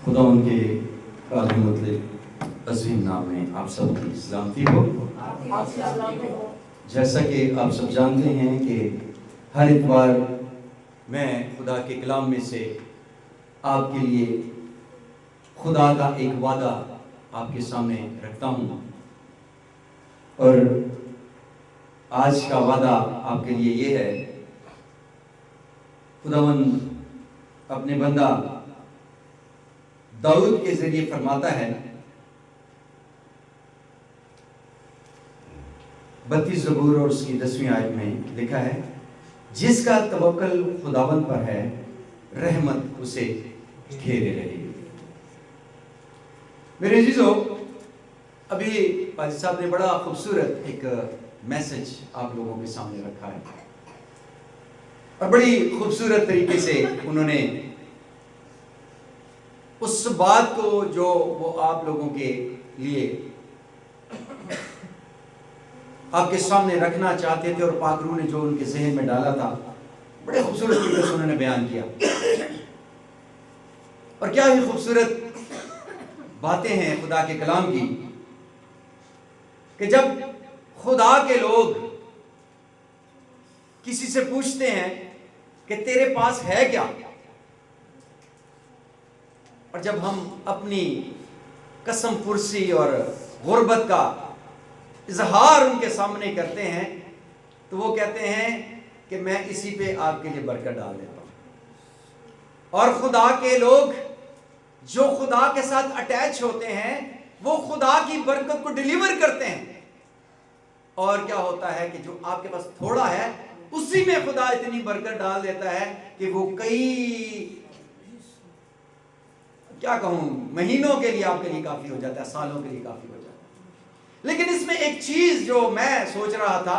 خدا ان کے عالم مطلب عظیم نام میں آپ سب کی سلامتی ہو۔ جیسا کہ آپ سب جانتے ہیں کہ ہر اتوار میں خدا کے کلام میں سے آپ کے لیے خدا کا ایک وعدہ آپ کے سامنے رکھتا ہوں، اور آج کا وعدہ آپ کے لیے یہ ہے۔ خداوند اپنے بندہ داؤد کے ذریعے فرماتا ہے، 32 زبور اور اس کی 10ویں آیت میں لکھا ہے، جس کا توکل خداوند پر ہے رحمت اسے گھیرے رہے گی۔ میرے عزیزو، ابھی قاضی صاحب نے بڑا خوبصورت ایک میسج آپ لوگوں کے سامنے رکھا ہے، اور بڑی خوبصورت طریقے سے انہوں نے اس بات کو جو وہ آپ لوگوں کے لیے آپ کے سامنے رکھنا چاہتے تھے اور پاک روح نے جو ان کے ذہن میں ڈالا تھا، بڑے خوبصورت طریقے سے انہوں نے بیان کیا۔ اور کیا ہی خوبصورت باتیں ہیں خدا کے کلام کی، کہ جب خدا کے لوگ کسی سے پوچھتے ہیں کہ تیرے پاس ہے کیا، اور جب ہم اپنی قسم پرسی اور غربت کا اظہار ان کے سامنے کرتے ہیں، تو وہ کہتے ہیں کہ میں اسی پہ آپ کے لیے برکت ڈال دیتا ہوں۔ اور خدا کے لوگ جو خدا کے ساتھ اٹیچ ہوتے ہیں، وہ خدا کی برکت کو ڈیلیور کرتے ہیں۔ اور کیا ہوتا ہے کہ جو آپ کے پاس تھوڑا ہے، اسی میں خدا اتنی برکت ڈال دیتا ہے کہ وہ کئی، کیا کہوں، مہینوں کے لیے آپ کے لیے کافی ہو جاتا ہے، سالوں کے لیے کافی ہو جاتا ہے۔ لیکن اس میں ایک چیز جو میں سوچ رہا تھا،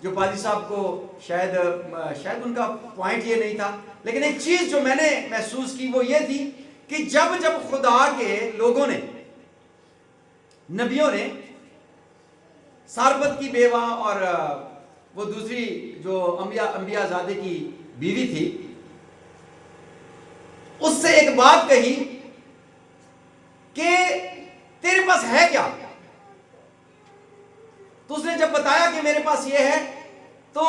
جو پادری صاحب کو شاید ان کا پوائنٹ یہ نہیں تھا، لیکن ایک چیز جو میں نے محسوس کی وہ یہ تھی کہ جب خدا کے لوگوں نے، نبیوں نے سارپت کی بیوہ اور وہ دوسری جو انبیاء زادے کی بیوی تھی، اس سے ایک بات کہی کہ تیرے پاس ہے کیا؟ تو اس نے جب بتایا کہ میرے پاس یہ ہے، تو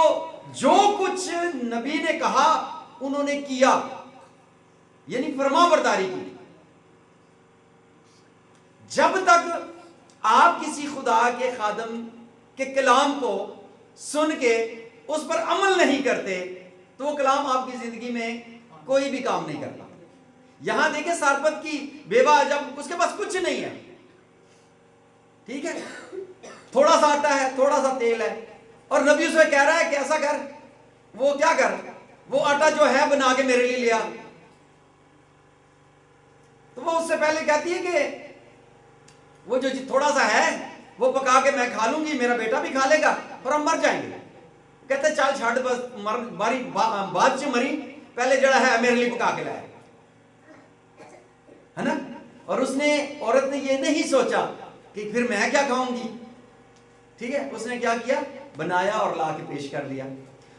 جو کچھ نبی نے کہا انہوں نے کیا، یعنی فرما برداری کی۔ جب تک آپ کسی خدا کے خادم کے کلام کو سن کے اس پر عمل نہیں کرتے، تو وہ کلام آپ کی زندگی میں کوئی بھی کام نہیں کرتا۔ یہاں دیکھیں، سارپت کی بیوہ، جب اس کے پاس کچھ نہیں ہے، ٹھیک ہے، تھوڑا سا آٹا ہے، تھوڑا سا تیل ہے، اور نبی اسے کہہ رہا ہے کہ ایسا کر، وہ کیا کر، وہ آٹا جو ہے بنا کے میرے لیے لیا۔ تو وہ اس سے پہلے کہتی ہے کہ وہ جو تھوڑا سا ہے وہ پکا کے میں کھا لوں گی، میرا بیٹا بھی کھا لے گا اور ہم مر جائیں گے۔ کہتے چل چھاڑ، بس بات چ مری، پہلے جڑا ہے میرے لیے پکا کے لایا، ہے نا۔ اور عورت نے یہ نہیں سوچا کہ پھر میں کیا کھاؤں گی، ٹھیک ہے، اس نے کیا کیا، بنایا اور لا کے پیش کر دیا۔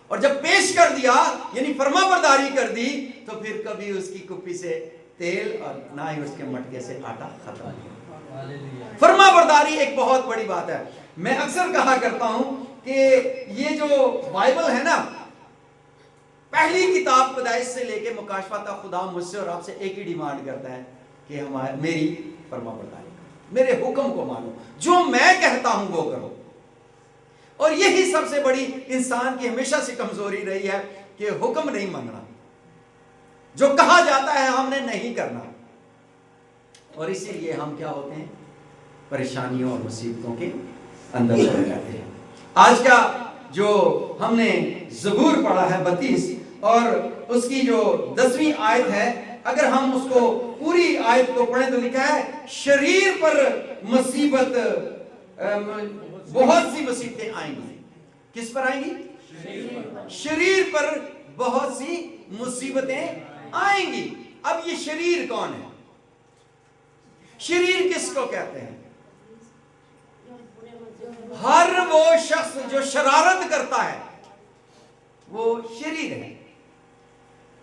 اور جب پیش کر دیا، یعنی فرما برداری کر دی، تو پھر کبھی اس کی کپی سے تیل اور نہ ہی اس کے مٹکے سے آٹا ختم نہیں۔ فرما برداری ایک بہت بڑی بات ہے۔ میں اکثر کہا کرتا ہوں کہ یہ جو بائبل ہے نا، پہلی کتاب پیدائش سے لے کے مکاشفہ تک خدا مجھ سے اور آپ سے ایک ہی ڈیمانڈ کرتا ہے کہ میری فرما برداری کرو، میرے حکم کو مانو، جو میں کہتا ہوں وہ کرو۔ اور یہی سب سے بڑی انسان کی ہمیشہ سے کمزوری رہی ہے کہ حکم نہیں ماننا، جو کہا جاتا ہے ہم نے نہیں کرنا، اور اسی لیے ہم کیا ہوتے ہیں، پریشانیوں اور مصیبتوں کے اندر چلے جاتے ہیں۔ آج کا جو ہم نے زبور پڑھا ہے 32 اور اس کی جو 10ویں آیت ہے، اگر ہم اس کو پوری آیت کو پڑھیں تو لکھا ہے، شریر پر مصیبت، بہت سی مصیبتیں آئیں گی۔ کس پر آئیں گی؟ شریر پر بہت سی مصیبتیں آئیں گی۔ اب یہ شریر کون ہے؟ شریر کس کو کہتے ہیں؟ ہر وہ شخص جو شرارت کرتا ہے وہ شریر ہے۔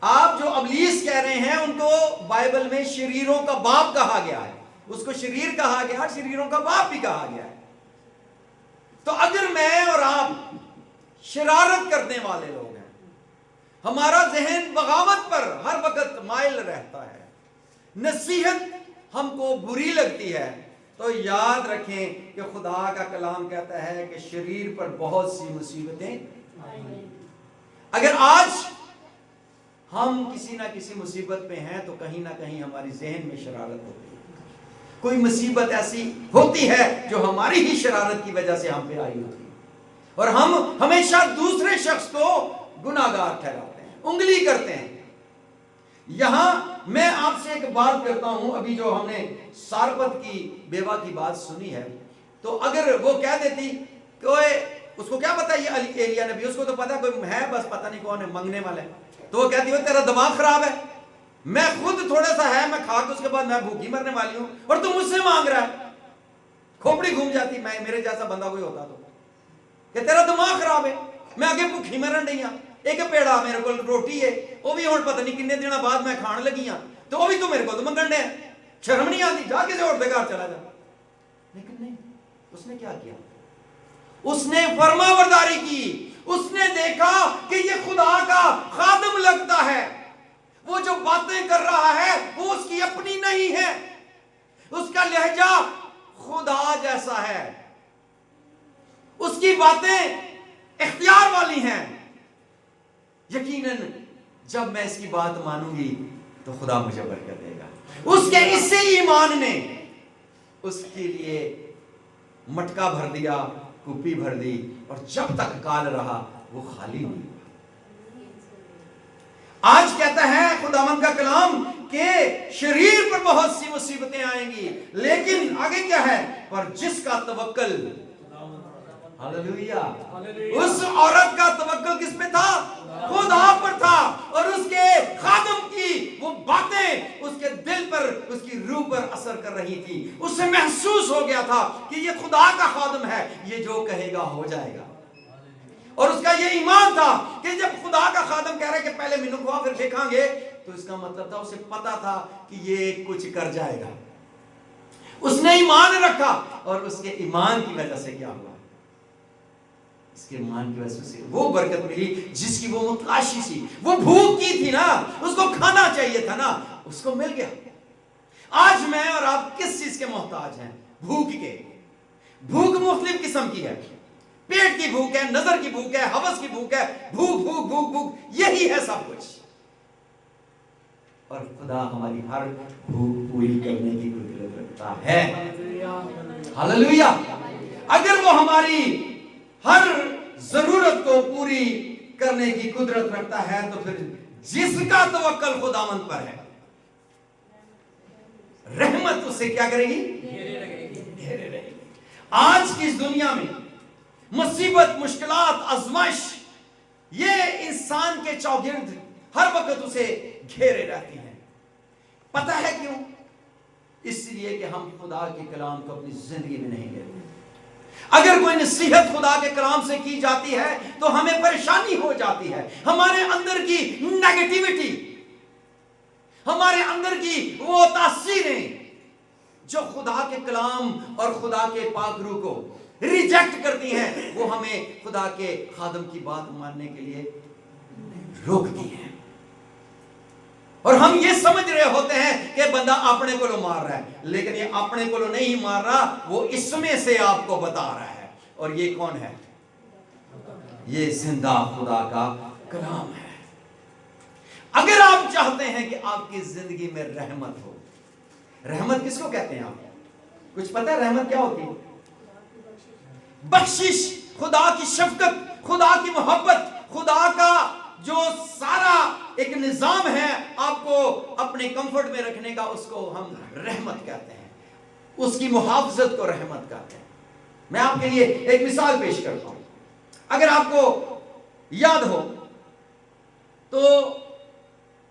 آپ جو ابلیس کہہ رہے ہیں ان کو بائبل میں شریروں کا باپ کہا گیا ہے. اس کو شریر کہا گیا, شریروں کا باپ بھی کہا گیا ہے. تو اگر میں اور آپ شرارت کرنے والے لوگ ہیں, ہمارا ذہن بغاوت پر ہر وقت مائل رہتا ہے, نصیحت ہم کو بری لگتی ہے, تو یاد رکھیں کہ خدا کا کلام کہتا ہے کہ شریر پر بہت سی مصیبتیں. اگر آج ہم کسی نہ کسی مصیبت میں ہیں تو کہیں نہ کہیں ہماری ذہن میں شرارت ہوتی ہے. کوئی مصیبت ایسی ہوتی ہے جو ہماری ہی شرارت کی وجہ سے ہم پہ آئی ہوتی ہے, اور ہم ہمیشہ دوسرے شخص کو گناہگار ٹھہراتے ہیں, انگلی کرتے ہیں. یہاں میں آپ سے ایک بات کرتا ہوں, ابھی جو ہم نے سارپت کی بیوہ کی بات سنی ہے, تو اگر وہ کہہ دیتی کہ اس کو کیا پتا یہ ایلیا نبی, اس کو تو پتا کوئی ہے, بس پتہ نہیں کون ہے, منگنے والا ہے, تو وہ کہتی ہے تیرا دماغ خراب ہے, میں خود تھوڑا سا ہے, میں کھا کے اس کے بعد میں بھوکی مرنے والی ہوں, اور تم مجھ سے مانگ رہا ہے. کھوپڑی گھوم جاتی, میں میرے جیسا بندہ کوئی ہوتا تو کہ تیرا دماغ خراب ہے, میں آگے بھوکی مرن نہیں ہوں, ایک پیڑا میرے کو روٹی ہے, وہ بھی ہوں پتہ نہیں کنے دنوں بعد میں کھان لگی ہوں, تو وہ بھی تو میرے کو تو منگن ہے, شرم نہیں آتی, جا کسی اور دے گھر چلا جا. لیکن نہیں, اس نے کیا کیا, اس نے فرما برداری کی. اس نے دیکھا کہ یہ خدا کا خادم لگتا ہے, وہ جو باتیں کر رہا ہے وہ اس کی اپنی نہیں ہے, اس کا لہجہ خدا جیسا ہے, اس کی باتیں اختیار والی ہیں. یقیناً جب میں اس کی بات مانوں گی تو خدا مجھے برکت دے گا. اس کے اسی ایمان نے اس کے لیے مٹکا بھر دیا, کپی بھر دی, اور جب تک کال رہا وہ خالی نہیں. آج کہتا ہے خداوند کا کلام کہ شریر پر بہت سی مصیبتیں آئیں گی, لیکن آگے کیا ہے, پر جس کا توکل, ہاللویا, اس عورت کا توکل کس پہ تھا, خدا پر تھا, اور اس کے خادم کی وہ باتیں اس کے دل پر, اس کی روح پر اثر کر رہی تھی. اس سے محسوس ہو گیا تھا کہ یہ خدا کا خادم ہے, یہ جو کہے گا ہو جائے گا. اور اس کا یہ ایمان تھا کہ جب خدا کا خادم کہہ رہا ہے کہ پہلے مینوں کھوا پھر دیکھاں گے, تو اس کا مطلب تھا اسے پتا تھا کہ یہ کچھ کر جائے گا. اس نے ایمان رکھا, اور اس کے ایمان کی وجہ سے کیا ہوا, اس کے ایمان کی وجہ سے وہ برکت ملی جس کی وہ متلاشی تھی. وہ بھوک کی تھی نا, اس کو کھانا چاہیے تھا نا, اس کو مل گیا. آج میں اور آپ کس چیز کے محتاج ہیں, بھوک کے. بھوک مختلف قسم کی ہے, پیٹ کی بھوک ہے, نظر کی بھوک ہے, ہوس کی بھوک ہے, بھوک بھوک بھوک بھوک, یہی ہے سب کچھ. اور خدا ہماری ہر بھوک پوری کرنے کی قدرت رکھتا ہے. ہاللویا. اگر وہ ہماری ہر ضرورت کو پوری کرنے کی قدرت رکھتا ہے, تو پھر جس کا توکل خداوند پر ہے, رحمت اسے کیا کرے گی, گھیرے رہے گی. آج کی اس دنیا میں مصیبت, مشکلات, آزمائش, یہ انسان کے چوگرد ہر وقت اسے گھیرے رہتی ہیں. پتہ ہے کیوں؟ اس لیے کہ ہم خدا کے کلام کو اپنی زندگی میں نہیں لیتے. اگر کوئی نصیحت خدا کے کلام سے کی جاتی ہے تو ہمیں پریشانی ہو جاتی ہے. ہمارے اندر کی نیگیٹیوٹی, ہمارے اندر کی وہ تاثیریں جو خدا کے کلام اور خدا کے پاک روح کو ریجیکٹ کرتی ہیں, وہ ہمیں خدا کے خادم کی بات ماننے کے لیے روکتی ہیں. اور ہم یہ سمجھ رہے ہوتے ہیں کہ بندہ اپنے کو مار رہا ہے, لیکن یہ اپنے کو نہیں مار رہا, وہ اس میں سے آپ کو بتا رہا ہے. اور یہ کون ہے, یہ زندہ خدا کا کلام ہے. اگر آپ چاہتے ہیں کہ آپ کی زندگی میں رحمت ہو, رحمت کس کو کہتے ہیں, آپ کچھ پتہ ہے رحمت کیا ہوتی ہے؟ بخشش, خدا کی شفقت, خدا کی محبت, خدا کا جو سارا ایک نظام ہے آپ کو اپنے کمفرٹ میں رکھنے کا, اس کو ہم رحمت کہتے ہیں. اس کی محافظت کو رحمت کہتے ہیں. میں آپ کے لیے ایک مثال پیش کرتا ہوں. اگر آپ کو یاد ہو تو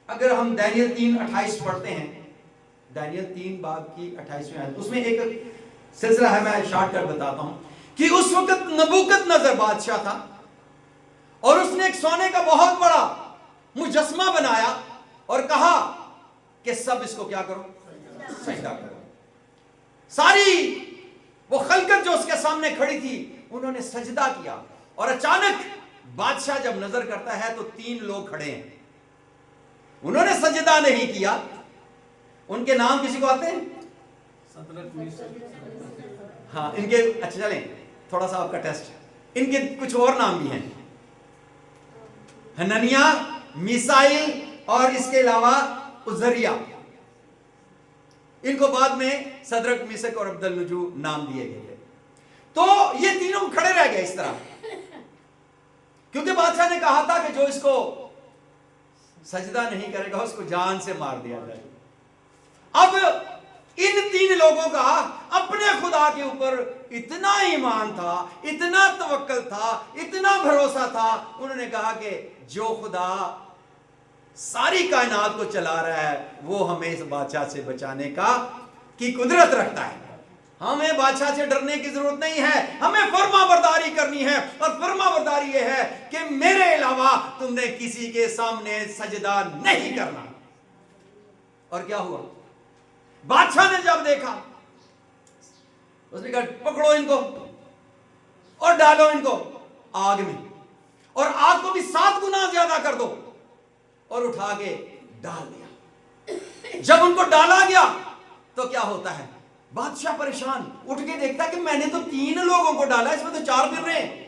اگر ہم دانیل 3:28 پڑھتے ہیں, دانیل 3 باب کی 28ویں آیت, اس میں ایک سلسلہ ہے, میں شارٹ کٹ بتاتا ہوں کہ اس وقت نبوکت نظر بادشاہ تھا, اور اس نے ایک سونے کا بہت بڑا مجسمہ بنایا اور کہا کہ سب اس کو کیا کرو؟ سجدہ کرو. ساری وہ خلقت جو اس کے سامنے کھڑی تھی انہوں نے سجدہ کیا. اور اچانک بادشاہ جب نظر کرتا ہے تو 3 لوگ کھڑے ہیں. انہوں نے سجدہ نہیں کیا. ان کے نام کسی کو آتے ہیں؟ ہاں ان کے اچھا چلیں تھوڑا سا آپ کا ٹیسٹ. ان کے کچھ اور نام بھی ہیں. حننیہ، میسائیل اور اس کے علاوہ عزریہ. ان کو بعد میں صدرک، میثق اور عبدالنجو نام دیے گئے تھے. تو یہ تینوں کھڑے رہ گئے اس طرح کیونکہ بادشاہ نے کہا تھا کہ جو اس کو سجدہ نہیں کرے گا اس کو جان سے مار دیا جائے. اب ان 3 لوگوں کا اپنے خدا کے اوپر اتنا ایمان تھا، اتنا توکل تھا، اتنا بھروسہ تھا. انہوں نے کہا کہ جو خدا ساری کائنات کو چلا رہا ہے وہ ہمیں اس بادشاہ سے بچانے کی قدرت رکھتا ہے. ہمیں بادشاہ سے ڈرنے کی ضرورت نہیں ہے. ہمیں فرما برداری کرنی ہے. اور فرما برداری یہ ہے کہ میرے علاوہ تم نے کسی کے سامنے سجدہ نہیں کرنا. اور کیا ہوا؟ بادشاہ نے جب دیکھا اس نے کہا پکڑو ان کو اور ڈالو ان کو آگ میں، اور آگ کو بھی 7 گنا زیادہ کر دو، اور اٹھا کے ڈال دیا. جب ان کو ڈالا گیا تو کیا ہوتا ہے؟ بادشاہ پریشان اٹھ کے دیکھتا ہے کہ میں نے تو 3 لوگوں کو ڈالا، اس میں تو 4 پھر رہے ہیں.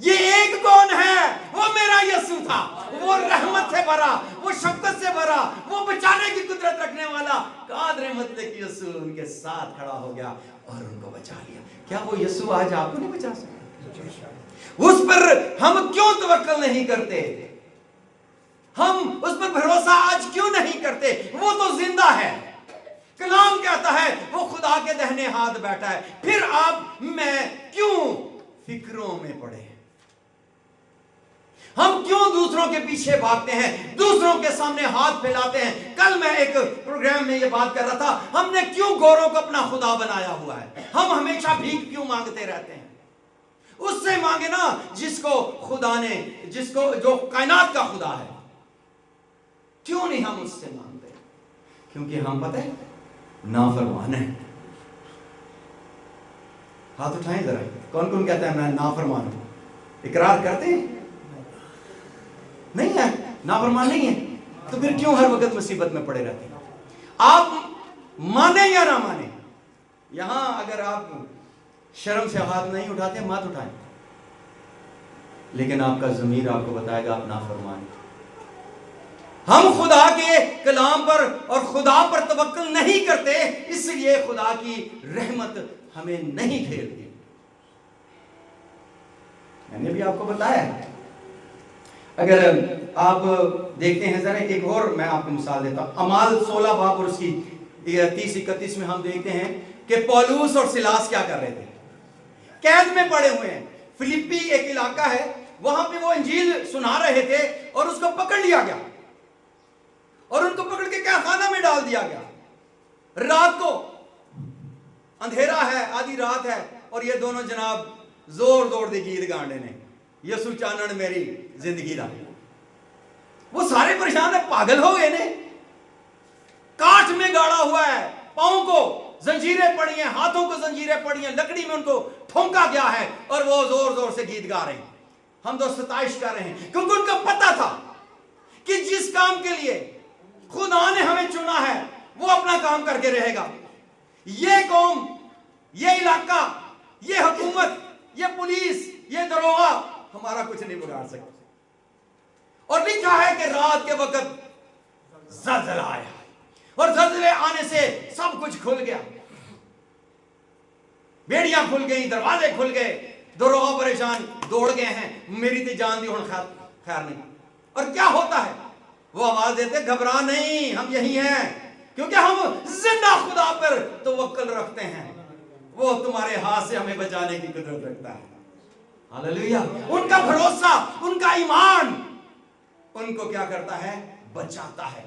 یہ ایک کون ہے؟ وہ میرا یسوع تھا. وہ رحمت سے بھرا، وہ شفقت سے بھرا، وہ بچانے کی قدرت رکھنے والا قادر مطلق یسوع ان کے ساتھ کھڑا ہو گیا اور ان کو بچا لیا. کیا وہ یسوع آج آپ کو نہیں بچا سکتا؟ اس پر ہم کیوں توکل نہیں کرتے؟ ہم اس پر بھروسہ آج کیوں نہیں کرتے؟ وہ تو زندہ ہے. کلام کہتا ہے وہ خدا کے دہنے ہاتھ بیٹھا ہے. پھر آپ میں کیوں فکروں میں پڑے ہیں؟ ہم کیوں دوسروں کے پیچھے بھاگتے ہیں، دوسروں کے سامنے ہاتھ پھیلاتے ہیں؟ کل میں ایک پروگرام میں یہ بات کر رہا تھا، ہم نے کیوں گوروں کو اپنا خدا بنایا ہوا ہے؟ ہم ہمیشہ بھیک کیوں مانگتے رہتے ہیں؟ اس سے مانگے نا جس کو خدا نے، جو کائنات کا خدا ہے. کیوں نہیں ہم اس سے مانگتے؟ کیونکہ ہم پتہ ہے نافرمان ہیں. ہاتھ اٹھائیں ذرا، کون کون کہتا ہے میں نافرمان ہوں؟ اقرار کرتے ہیں؟ نہیں ہے، نافرمان نہیں ہے. تو پھر کیوں ہر وقت مصیبت میں پڑے رہتے ہیں؟ آپ مانیں یا نہ مانیں، یہاں اگر آپ شرم سے ہاتھ نہیں اٹھاتے مت اٹھائیں، لیکن آپ کا ضمیر آپ کو بتائے گا آپ نافرمان ہیں. ہم خدا کے کلام پر اور خدا پر توکل نہیں کرتے، اس لیے خدا کی رحمت ہمیں نہیں گھیرتی. میں نے بھی آپ کو بتایا. اگر آپ دیکھتے ہیں ذرا ایک اور میں آپ کو مثال دیتا ہوں. اعمال 16 باب اور اس کی 30-31 میں ہم دیکھتے ہیں کہ پولوس اور سلاس کیا کر رہے تھے؟ قید میں پڑے ہوئے ہیں. فلپی ایک علاقہ ہے، وہاں پہ وہ انجیل سنا رہے تھے اور اس کو پکڑ لیا گیا اور ان کو پکڑ کے قید خانہ میں ڈال دیا گیا. رات کو اندھیرا ہے، آدھی رات ہے، اور یہ دونوں جناب زور زور دے گیت گانڈے نے یسوع چانن میری زندگی دا. وہ سارے پریشان ہیں، پاگل ہو گئے نے. کاٹ میں گاڑا ہوا ہے، پاؤں کو زنجیریں پڑی ہیں، ہاتھوں کو زنجیریں پڑی ہیں، لکڑی میں ان کو ٹھونکا گیا ہے، اور وہ زور زور سے گیت گا رہے ہیں، حمد و ستائش کر رہے ہیں، کیونکہ ان کو پتا تھا کہ جس کام کے لیے خدا نے ہمیں چنا ہے وہ اپنا کام کر کے رہے گا. یہ قوم، یہ علاقہ، یہ حکومت، یہ پولیس، یہ دروغہ ہمارا کچھ نہیں بگاڑ سکتا. اور لکھا ہے کہ رات کے وقت زلزلہ آیا اور زلزلے آنے سے سب کچھ کھل گیا. بیڑیاں کھل گئی، دروازے کھل گئے، دروغہ پریشان دوڑ گئے ہیں، میری تے جان دی ہن خیر نہیں. اور کیا ہوتا ہے؟ وہ آواز دیتے گھبرا نہیں، ہم یہی ہیں، کیونکہ ہم زندہ خدا پر توکل رکھتے ہیں. وہ تمہارے ہاتھ سے ہمیں بچانے کی قدرت رکھتا ہے. ہاللیلویہ. ان کا بھروسہ، ان کا ایمان ان کو کیا کرتا ہے؟ بچاتا ہے.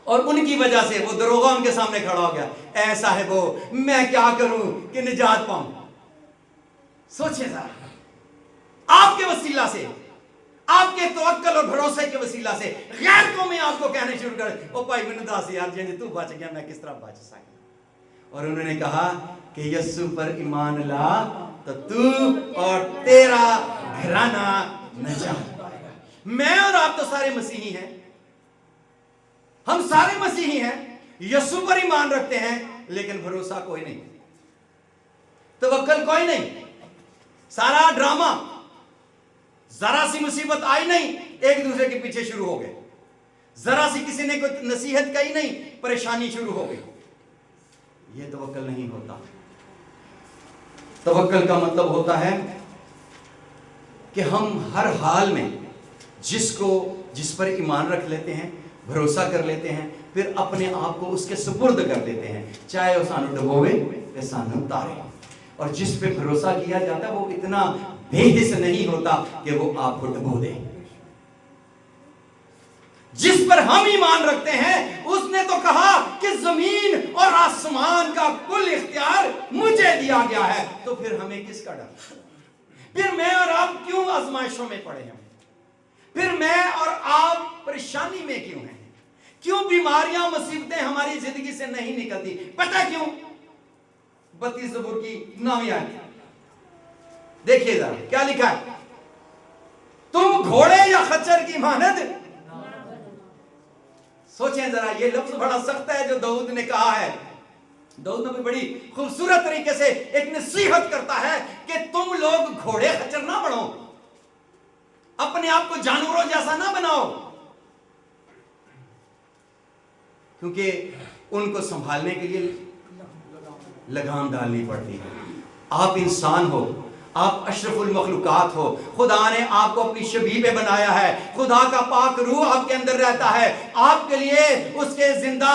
اور ان کی وجہ سے وہ دروغہ ان کے سامنے کھڑا ہو گیا، اے صاحب میں کیا کروں کہ نجات پاؤں. سوچیں ذرا، آپ کے وسیلہ سے آپ کے توکل اور بھروسے کے وسیلہ سے غیر قومیں آپ کو کہنے شروع کر او بھائی میں دس یار جی تو بچ گیا میں کس طرح بچ سکتا. اور انہوں نے کہا کہ یسوع پر ایمان لا تو اور تیرا گھرانہ نجات پائے گا. میں اور آپ تو سارے مسیحی ہیں, ہم سارے مسیحی ہیں, یسوع پر ایمان رکھتے ہیں, لیکن بھروسہ کوئی نہیں, توکل کوئی نہیں. سارا ڈرامہ, ذرا سی مصیبت آئی نہیں ایک دوسرے کے پیچھے شروع ہو گئے, ذرا سی کسی نے کوئی نصیحت کہی نہیں پریشانی شروع ہو گئی. یہ توکل نہیں ہوتا. توکل کا مطلب ہوتا ہے کہ ہم ہر حال میں جس پر ایمان رکھ لیتے ہیں, بھروسہ کر لیتے ہیں, پھر اپنے آپ کو اس کے سپرد کر دیتے ہیں, چاہے وہ سانو ڈبوے یا سانو اتارے. اور جس پہ بھروسہ کیا جاتا ہے وہ اتنا بے حس نہیں ہوتا کہ وہ آپ کو ڈبو دے. جس پر ہم ایمان رکھتے ہیں اس نے تو کہا کہ زمین اور آسمان کا کل اختیار مجھے دیا گیا ہے, تو پھر ہمیں کس کا ڈر؟ پھر میں اور آپ کیوں آزمائشوں میں پڑے ہیں؟ پھر میں اور آپ پریشانی میں کیوں ہیں؟ کیوں بیماریاں مصیبتیں ہماری زندگی سے نہیں نکلتی؟ پتہ کیوں؟ 32 زبور کی 9ویں آیت دیکھیے ذرا کیا لکھا ہے. تم گھوڑے یا خچر کی مانند. سوچیں ذرا, یہ لفظ بڑا سخت ہے جو داؤد نے کہا ہے. داؤد نے بھی بڑی خوبصورت طریقے سے ایک نصیحت کرتا ہے کہ تم لوگ گھوڑے خچر نہ بنو, اپنے آپ کو جانوروں جیسا نہ بناؤ, کیونکہ ان کو سنبھالنے کے لیے لگام ڈالنی پڑتی ہے. آپ انسان ہو, آپ اشرف المخلوقات ہو, خدا نے آپ کو اپنی شبیہ پہ بنایا ہے, خدا کا پاک روح آپ کے اندر رہتا ہے, آپ کے لیے اس کے زندہ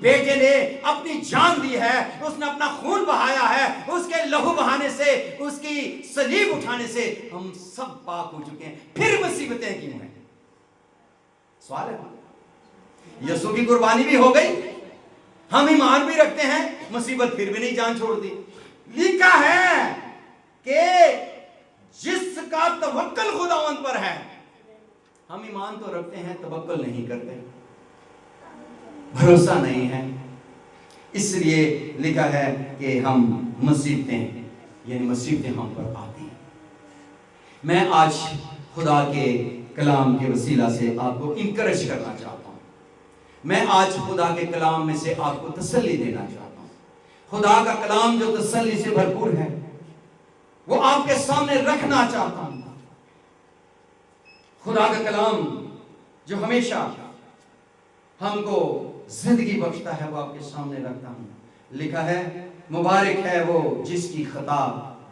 بیٹے نے اپنی جان دی ہے, اس نے اپنا خون بہایا ہے, اس کے لہو بہانے سے, اس کی صلیب اٹھانے سے ہم سب پاک ہو چکے ہیں. پھر مصیبتیں کیوں ہیں؟ سوال ہے. یسوع کی قربانی بھی ہو گئی, ہم ایمان بھی رکھتے ہیں, مصیبت پھر بھی نہیں جان چھوڑتی. لکھا ہے کہ جس کا توکل خداوند پر ہے, ہم ایمان تو رکھتے ہیں, توکل نہیں کرتے, بھروسہ نہیں ہے. اس لیے لکھا ہے کہ ہم مصیبتیں یعنی مصیبتیں ہم پر آتی ہیں. میں آج خدا کے کلام کے وسیلہ سے آپ کو انکریج کرنا چاہتا ہوں. میں آج خدا کے کلام میں سے آپ کو تسلی دینا چاہتا ہوں. خدا کا کلام جو تسلی سے بھرپور ہے وہ آپ کے سامنے رکھنا چاہتا ہوں. خدا کا کلام جو ہمیشہ ہم کو زندگی بخشتا ہے وہ آپ کے سامنے رکھتا ہوں. لکھا ہے مبارک ہے وہ جس کی خطا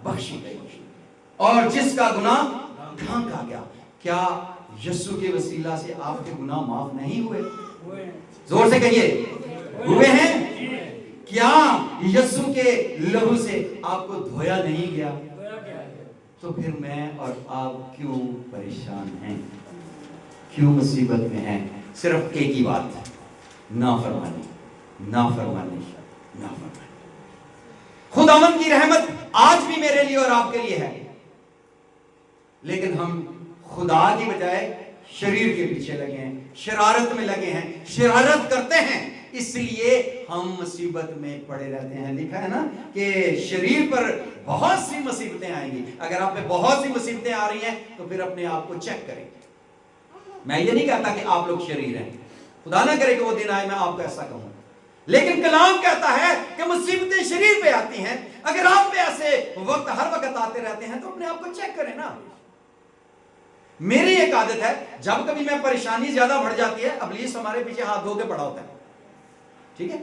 بخشی گئی اور جس کا گناہ ڈھانکا گیا. کیا یسوع کے وسیلہ سے آپ کے گناہ معاف نہیں ہوئے؟ زور سے کہیے, ہوئے ہیں. کیا یسوع کے لہو سے آپ کو دھویا نہیں گیا؟ تو پھر میں اور آپ کیوں پریشان ہیں, کیوں مصیبت میں ہیں؟ صرف ایک ہی بات ہے, نافرمانی, نافرمانی, نافرمانی. خداوند کی رحمت آج بھی میرے لیے اور آپ کے لیے ہے, لیکن ہم خدا کی بجائے شریر کے پیچھے لگے ہیں, شرارت میں لگے ہیں, شرارت کرتے ہیں, اس لیے ہم مصیبت میں پڑے رہتے ہیں. لکھا ہے نا کہ شریر پر بہت سی مصیبتیں آئیں گی. اگر آپ پہ بہت سی مصیبتیں آ رہی ہیں تو پھر اپنے آپ کو چیک کریں. میں یہ نہیں کہتا کہ آپ لوگ شریر ہیں, خدا نہ کرے کہ وہ دن آئے میں آپ کو ایسا کہوں, لیکن کلام کہتا ہے کہ مصیبتیں شریر پہ آتی ہیں. اگر آپ پہ ایسے وقت ہر وقت آتے رہتے ہیں تو اپنے آپ کو چیک کریں نا. میری ایک عادت ہے, جب کبھی میں پریشانی زیادہ بڑھ جاتی ہے, ابلیس ہمارے پیچھے ہاتھ دھو کے پڑا ہوتا ہے. ٹھیک ہے,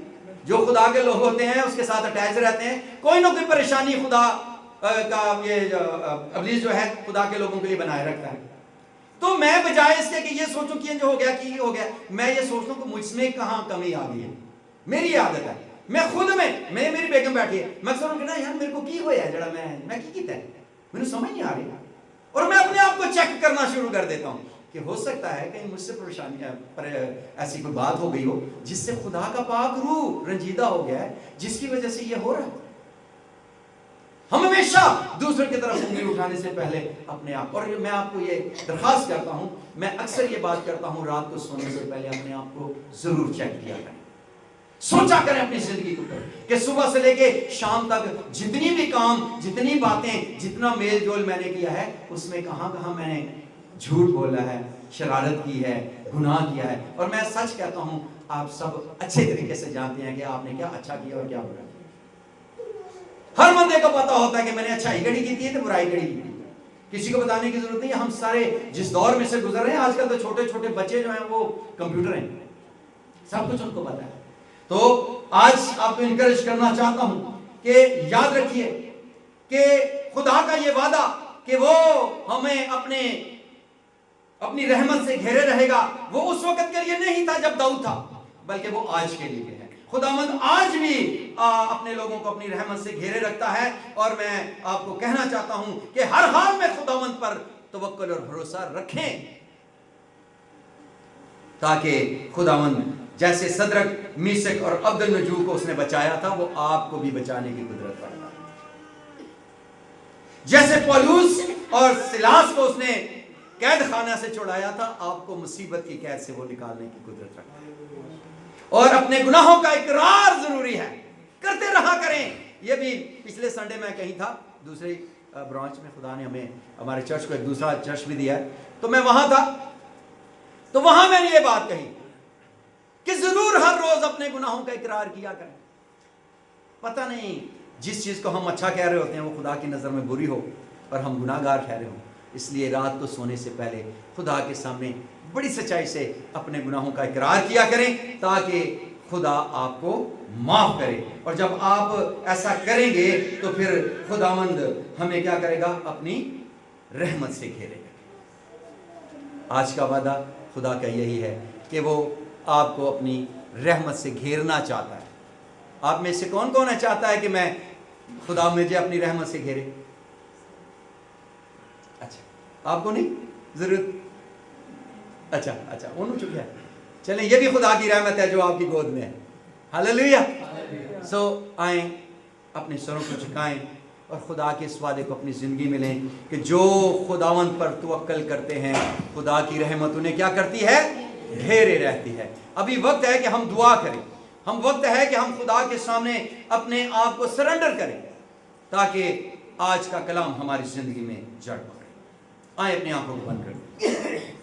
جو خدا کے لوگ ہوتے ہیں اس کے ساتھ اٹیچ رہتے ہیں, کوئی نہ کوئی پریشانی خدا کا یہ ابلیس جو ہے خدا کے لوگوں کے لیے بنائے رکھتا ہے. تو میں بجائے اس کے کہ یہ سوچوں کہ جو ہو گیا کہ یہ ہو گیا, میں یہ سوچتا ہوں کہ مجھ میں کہاں کمی آ گئی ہے. میری عادت ہے, میں خود میں میری بیگم بیٹھی ہے, میں اکثر کہنا یار میرے کو کی ہوا ہے جڑا میں کی کیتا ہے, مجھے سمجھ نہیں آ رہی, اور میں اپنے آپ کو چیک کرنا شروع کر دیتا ہوں کہ ہو سکتا ہے کہیں مجھ سے پریشانی پر ایسی کوئی بات ہو گئی ہو جس سے خدا کا پاک روح رنجیدہ ہو گیا ہے, جس کی وجہ سے یہ ہو رہا ہے. ہم ہمیشہ دوسروں کی طرف انگلی اٹھانے سے پہلے اپنے آپ، اور میں آپ کو یہ درخواست کرتا ہوں، میں اکثر یہ بات کرتا ہوں، رات کو سونے سے پہلے اپنے آپ کو ضرور چیک کیا کریں، سوچا کریں اپنی زندگی کو کہ صبح سے لے کے شام تک جتنی بھی کام، جتنی باتیں، جتنا میل جول میں نے کیا ہے، اس میں کہاں کہاں میں نے جھوٹ بولا ہے، شرارت کی ہے، گناہ کیا ہے. اور میں سچ کہتا ہوں، آپ سب اچھے طریقے سے جانتے ہیں کہ آپ نے کیا اچھا کیا اور کیا برا کیا. ہر بندے کو پتا ہوتا ہے کہ میں نے اچھائی گڑی کی ہے تو برائی گڑی کی ہے. کسی کو بتانے کی ضرورت نہیں ہے. ہم سارے جس دور میں سے گزر رہے ہیں، آج کل تو چھوٹے چھوٹے بچے جو ہیں وہ کمپیوٹر ہیں، سب کچھ ان کو پتا ہے. تو آج آپ کو انکریج کرنا چاہتا ہوں کہ یاد رکھیے کہ خدا کا یہ وعدہ کہ وہ ہمیں اپنی رحمت سے گھیرے رہے گا، وہ اس وقت کے لیے نہیں تھا جب داؤد تھا، بلکہ وہ آج کے لیے ہے. خداوند آج بھی اپنے لوگوں کو اپنی رحمت سے گھیرے رکھتا ہے. اور میں آپ کو کہنا چاہتا ہوں کہ ہر حال میں خداوند پر توکل اور بھروسہ رکھیں، تاکہ خداوند جیسے صدرک، میشک اور عبدالنجو کو اس نے بچایا تھا، وہ آپ کو بھی بچانے کی قدرت رکھتا ہے. جیسے پولوس اور سلاس کو اس نے قید خانہ سے چھڑایا تھا، آپ کو مصیبت کی قید سے وہ نکالنے کی قدرت رکھتا ہے. اور اپنے گناہوں کا اقرار ضروری ہے، کرتے رہا کریں. یہ بھی پچھلے سنڈے میں کہیں تھا دوسرے برانچ میں، خدا نے ہمیں ہمارے چرچ کو ایک دوسرا چرچ بھی دیا ہے، تو میں وہاں تھا، تو وہاں میں نے یہ بات کہی کہ ضرور ہر روز اپنے گناہوں کا اقرار کیا کریں. پتہ نہیں جس چیز کو ہم اچھا کہہ رہے ہوتے ہیں وہ خدا کی نظر میں بری ہو اور ہم گناہ گار ٹھہرے ہوں. اس لیے رات کو سونے سے پہلے خدا کے سامنے بڑی سچائی سے اپنے گناہوں کا اقرار کیا کریں، تاکہ خدا آپ کو معاف کرے. اور جب آپ ایسا کریں گے تو پھر خداوند ہمیں کیا کرے گا؟ اپنی رحمت سے گھیرے گا. آج کا وعدہ خدا کا یہی ہے کہ وہ آپ کو اپنی رحمت سے گھیرنا چاہتا ہے. آپ میں سے کون کون چاہتا ہے کہ میں خدا مجھے اپنی رحمت سے گھیرے؟ اچھا، آپ کو نہیں ضرورت؟ اچھا انہوں چکے ہیں. چلیں، یہ بھی خدا کی رحمت ہے جو آپ کی گود میں ہے. ہاللیلویہ. سو آئیں، اپنے سروں کو جھکائیں اور خدا کے اس وعدے کو اپنی زندگی میں لیں کہ جو خداوند پر توکل کرتے ہیں، خدا کی رحمت انہیں کیا کرتی ہے؟ گھیرے رہتی ہے. ابھی وقت ہے کہ ہم دعا کریں، وقت ہے کہ ہم خدا کے سامنے اپنے آپ کو سرنڈر کریں، تاکہ آج کا کلام ہماری زندگی میں جڑ پکڑے. آئیں اپنے آنکھوں کو بند کریں.